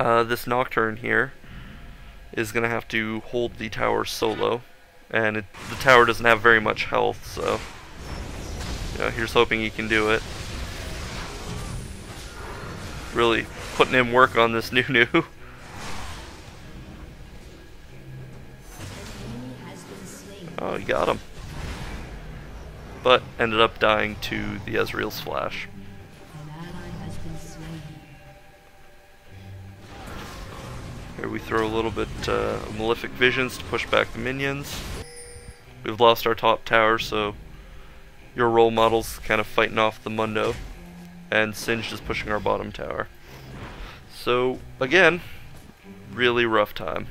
This Nocturne here is going to have to hold the tower solo, and the tower doesn't have very much health, so here's hoping he can do it. Really putting in work on this Nunu. Oh, he got him. But ended up dying to the Ezreal's flash. Here we throw a little bit of Malefic Visions to push back the minions. We've lost our top tower, so your role model's kind of fighting off the Mundo, and Singed is pushing our bottom tower. So again, really rough time.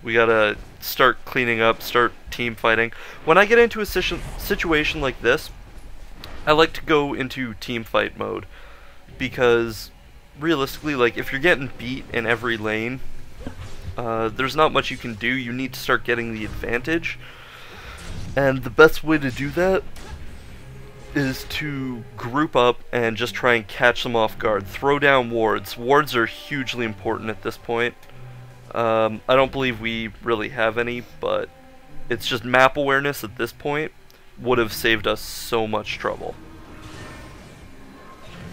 We gotta start cleaning up, start team fighting. When I get into a situation like this, I like to go into team fight mode, because realistically, like, if you're getting beat in every lane, there's not much you can do. You need to start getting the advantage, and the best way to do that is to group up and just try and catch them off guard. Throw down wards. Wards are hugely important at this point. I don't believe we really have any, but it's just map awareness at this point would have saved us so much trouble.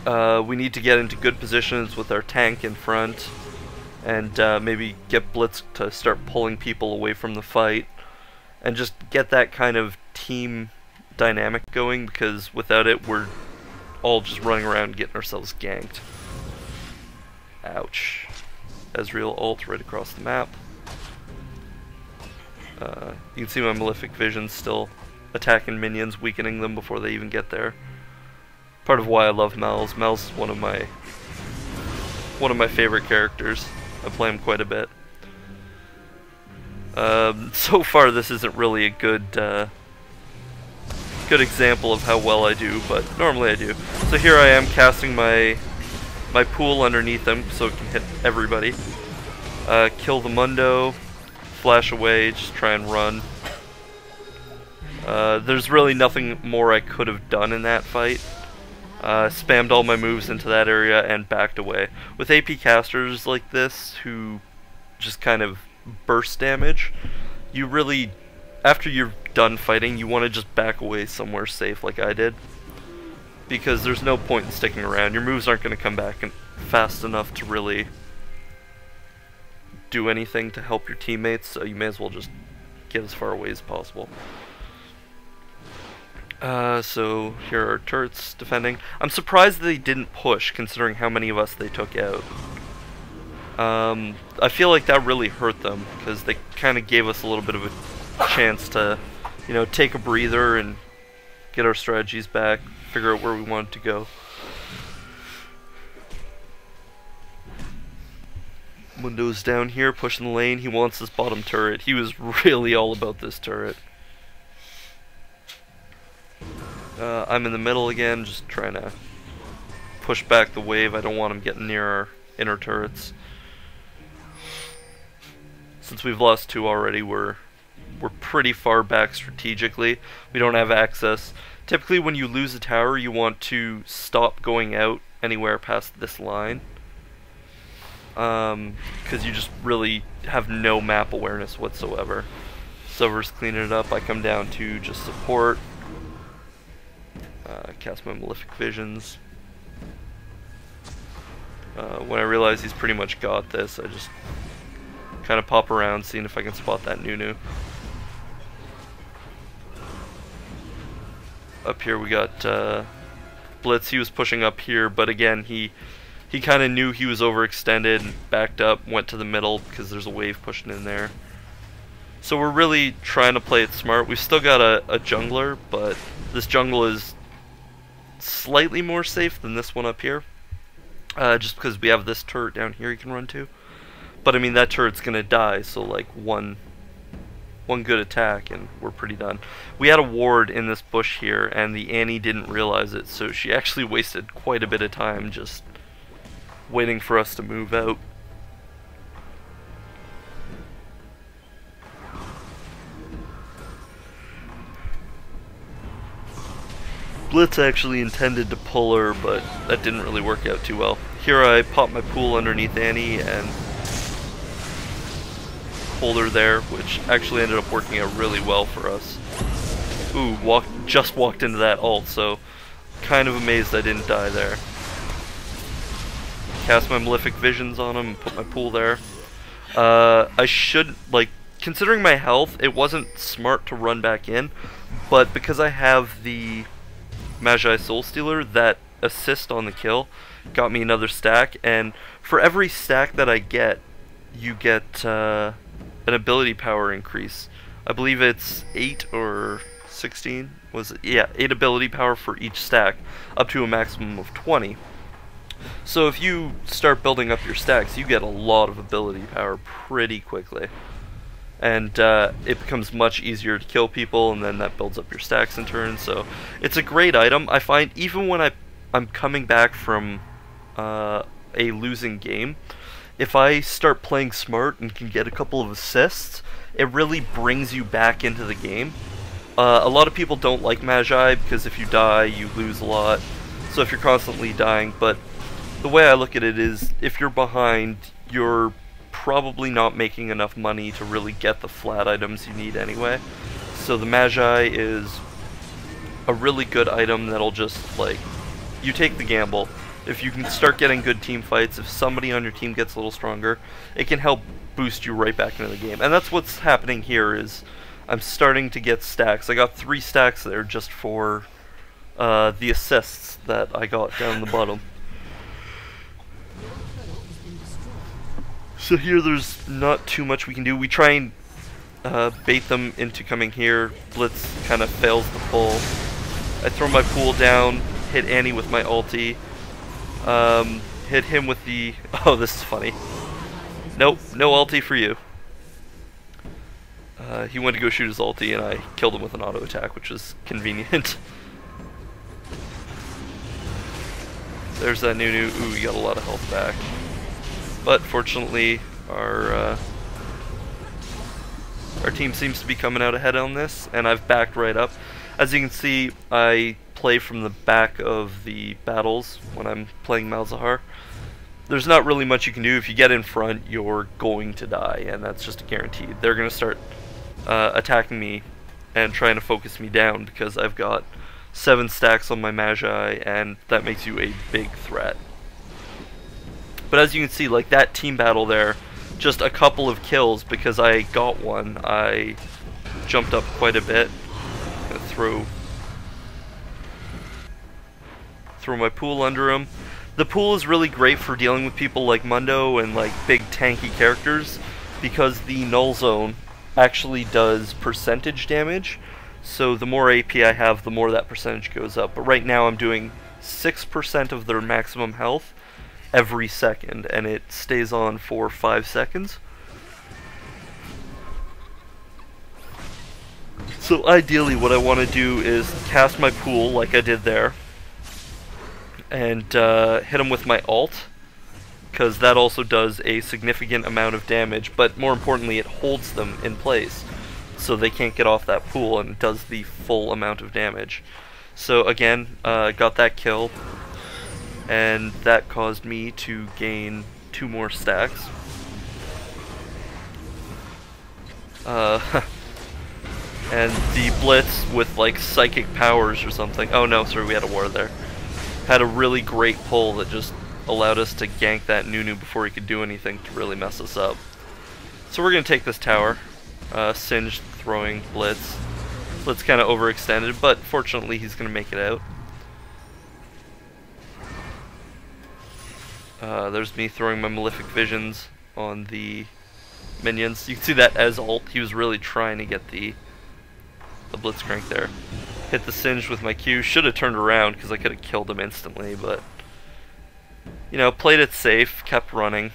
We need to get into good positions with our tank in front, and maybe get Blitz to start pulling people away from the fight, and just get that kind of team dynamic going, because without it we're all just running around getting ourselves ganked. Ouch. Ezreal ult right across the map. You can see my Malefic Vision still attacking minions, weakening them before they even get there. Part of why I love Malz. Malz is one of my favorite characters. I play him quite a bit. So far this isn't really a good example of how well I do, but normally I do. So here I am casting my pool underneath him so it can hit everybody. Kill the Mundo, flash away, just try and run. There's really nothing more I could have done in that fight. Spammed all my moves into that area and backed away. With AP casters like this, who just kind of burst damage, you really, after you're done fighting, you want to just back away somewhere safe like I did, because there's no point in sticking around. Your moves aren't going to come back fast enough to really do anything to help your teammates, so you may as well just get as far away as possible. So here are our turrets defending. I'm surprised they didn't push, considering how many of us they took out. I feel like that really hurt them, because they kind of gave us a little bit of a chance to, take a breather and get our strategies back, figure out where we wanted to go. Mundo's down here pushing the lane. He wants this bottom turret. He was really all about this turret. I'm in the middle again, just trying to push back the wave. I don't want him getting near our inner turrets. Since we've lost 2 already, we're pretty far back strategically. We don't have access. Typically when you lose a tower, you want to stop going out anywhere past this line, because you just really have no map awareness whatsoever. Silver's cleaning it up. I come down to just support. Cast my Malefic Visions. When I realize he's pretty much got this, I just kind of pop around, seeing if I can spot that Nunu. Up here we got Blitz. He was pushing up here, but again, he kind of knew he was overextended and backed up, went to the middle because there's a wave pushing in there. So we're really trying to play it smart. We've still got a jungler, but this jungle is slightly more safe than this one up here, just because we have this turret down here he can run to. But I mean, that turret's gonna die, so like one good attack and we're pretty done. We had a ward in this bush here, and the Annie didn't realize it, so she actually wasted quite a bit of time just waiting for us to move out. Blitz actually intended to pull her, but that didn't really work out too well. here I pop my pool underneath Annie and hold her there, which actually ended up working out really well for us. Ooh, just walked into that ult, so kind of amazed I didn't die there. Cast my Malefic Visions on him and put my pool there. I should, like, considering my health, it wasn't smart to run back in, but because I have the Magi Soul Stealer, that assist on the kill got me another stack, and for every stack that I get, you get an ability power increase. I believe it's 8 or 16, was it? Yeah, 8 ability power for each stack, up to a maximum of 20. So if you start building up your stacks, you get a lot of ability power pretty quickly. And it becomes much easier to kill people, and then that builds up your stacks in turn. So it's a great item. I find even when I'm coming back from a losing game, if I start playing smart and can get a couple of assists, it really brings you back into the game. A lot of people don't like Magi because if you die, you lose a lot. So if you're constantly dying, but the way I look at it is, if you're behind, you're probably not making enough money to really get the flat items you need anyway. So the Magi is a really good item that'll just, like, you take the gamble. If you can start getting good team fights, if somebody on your team gets a little stronger, it can help boost you right back into the game. And that's what's happening here, is I'm starting to get stacks. I got 3 stacks there just for the assists that I got down the bottom. So here there's not too much we can do. We try and bait them into coming here. Blitz kind of fails the pull. I throw my pool down, hit Annie with my ulti. Hit him with the... Oh, this is funny. Nope, no ulti for you. He went to go shoot his ulti and I killed him with an auto attack, which is convenient. There's that Nunu. Ooh, we got a lot of health back. But fortunately, our team seems to be coming out ahead on this, and I've backed right up. As you can see, I play from the back of the battles when I'm playing Malzahar. There's not really much you can do. If you get in front, you're going to die, and that's just a guarantee. They're going to start attacking me and trying to focus me down because I've got 7 stacks on my Magi, and that makes you a big threat. But as you can see, like that team battle there, just a couple of kills because I got one. I jumped up quite a bit. Gonna throw my pool under him. The pool is really great for dealing with people like Mundo and like big tanky characters because the null zone actually does percentage damage. So the more AP I have, the more that percentage goes up. But right now I'm doing 6% of their maximum health every second, and it stays on for 5 seconds. So ideally what I want to do is cast my pool like I did there, and hit him with my ult, because that also does a significant amount of damage, but more importantly it holds them in place so they can't get off that pool, and it does the full amount of damage. So again, got that kill, and that caused me to gain 2 more stacks. And the Blitz with like psychic powers or something. Oh no, sorry, we had a war there. Had a really great pull that just allowed us to gank that Nunu before he could do anything to really mess us up. So we're gonna take this tower. Singed throwing Blitz. Blitz kind of overextended, but fortunately he's gonna make it out. There's me throwing my Malefic Visions on the minions. You can see that as ult, he was really trying to get the Blitzcrank there. Hit the Singe with my Q. Should have turned around because I could have killed him instantly, but you know, played it safe, kept running.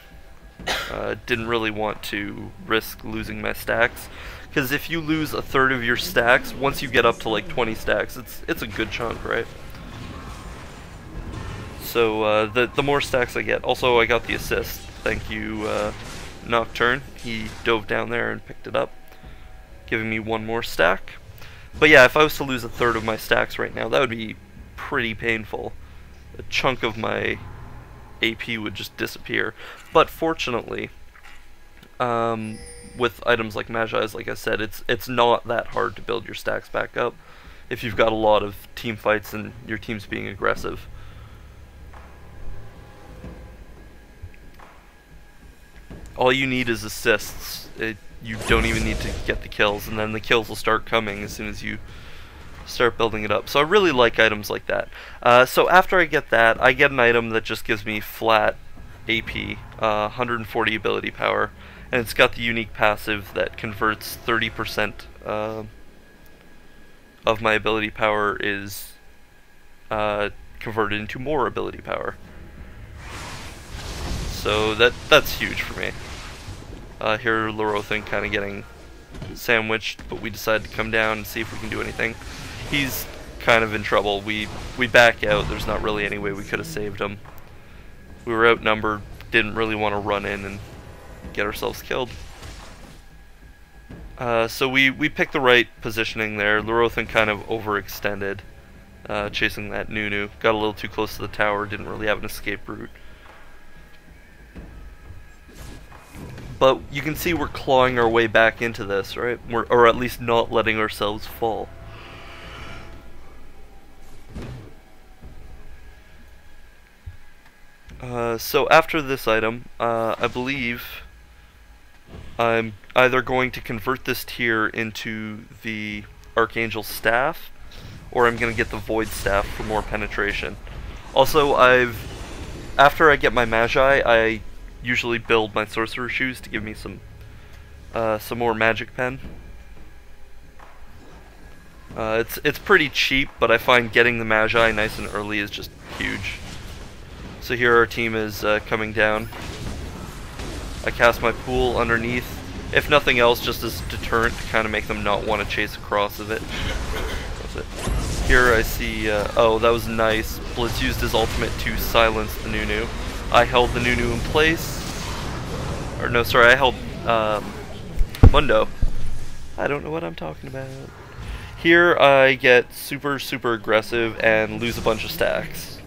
Didn't really want to risk losing my stacks, because if you lose a third of your stacks, once you get up to like 20 stacks, it's a good chunk, right? So the more stacks I get. Also, I got the assist. Thank you, Nocturne. He dove down there and picked it up, giving me 1 more stack. But yeah, if I was to lose a third of my stacks right now, that would be pretty painful. A chunk of my AP would just disappear. But fortunately, with items like Malzahar, like I said, it's not that hard to build your stacks back up if you've got a lot of team fights and your team's being aggressive. All you need is assists. You don't even need to get the kills, and then the kills will start coming as soon as you start building it up. So I really like items like that. So after I get that, I get an item that just gives me flat AP, 140 ability power, and it's got the unique passive that converts 30% of my ability power is converted into more ability power. So that's huge for me. Here Lorothan kind of getting sandwiched, but we decided to come down and see if we can do anything. He's kind of in trouble. We back out. There's not really any way we could have saved him. We were outnumbered, didn't really want to run in and get ourselves killed. So we picked the right positioning there. Lorothan kind of overextended, chasing that Nunu. Got a little too close to the tower, didn't really have an escape route. But you can see we're clawing our way back into this, right? Or at least not letting ourselves fall. So after this item, I believe I'm either going to convert this tier into the Archangel Staff, or I'm going to get the Void Staff for more penetration. Also, after I get my Magi, I usually build my Sorcerer Shoes to give me some more Magic Pen. It's pretty cheap, but I find getting the Magi nice and early is just huge. So here our team is coming down. I cast my pool underneath, if nothing else, just as deterrent to kind of make them not want to chase across of it. That's it. Here I see, oh, that was nice. Blitz used his ultimate to silence the Nunu. I held the Nunu in place. Or no, sorry, I held Mundo. I don't know what I'm talking about. Here I get super aggressive and lose a bunch of stacks.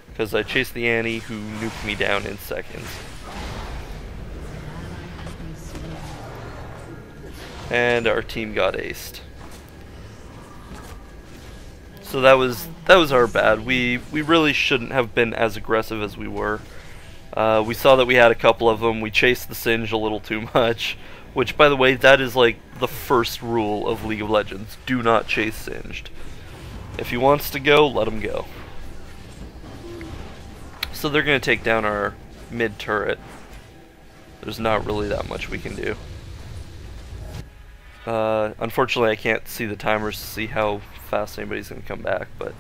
Because I chased the Annie who nuked me down in seconds. And our team got aced. So that was our bad. We really shouldn't have been as aggressive as we were. We saw that we had a couple of them. We chased the Singe a little too much. Which, by the way, that is like the first rule of League of Legends. Do not chase Singed. If he wants to go, let him go. So they're going to take down our mid turret. There's not really that much we can do. Unfortunately, I can't see the timers to see how fast anybody's going to come back, but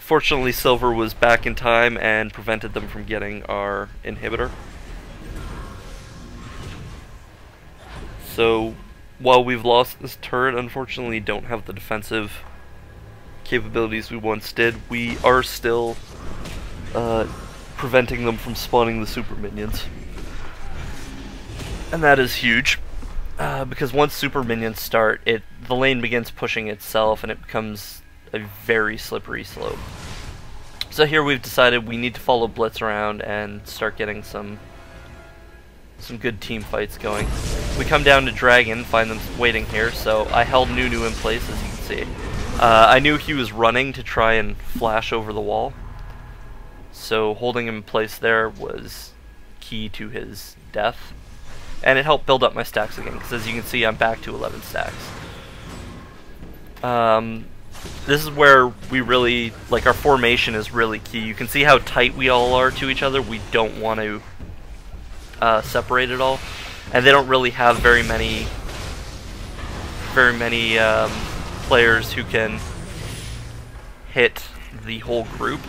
fortunately Silver was back in time and prevented them from getting our inhibitor. So while we've lost this turret, unfortunately don't have the defensive capabilities we once did, we are still preventing them from spawning the super minions. And that is huge, because once super minions start, the lane begins pushing itself and it becomes a very slippery slope. So here we've decided we need to follow Blitz around and start getting some good team fights going. We come down to Dragon, find them waiting here, so I held Nunu in place, as you can see. I knew he was running to try and flash over the wall, so holding him in place there was key to his death. And it helped build up my stacks again, because as you can see, I'm back to 11 stacks. This is where we really, like, our formation is really key. You can see how tight we all are to each other. We don't want to separate it all. And they don't really have very many players who can hit the whole group.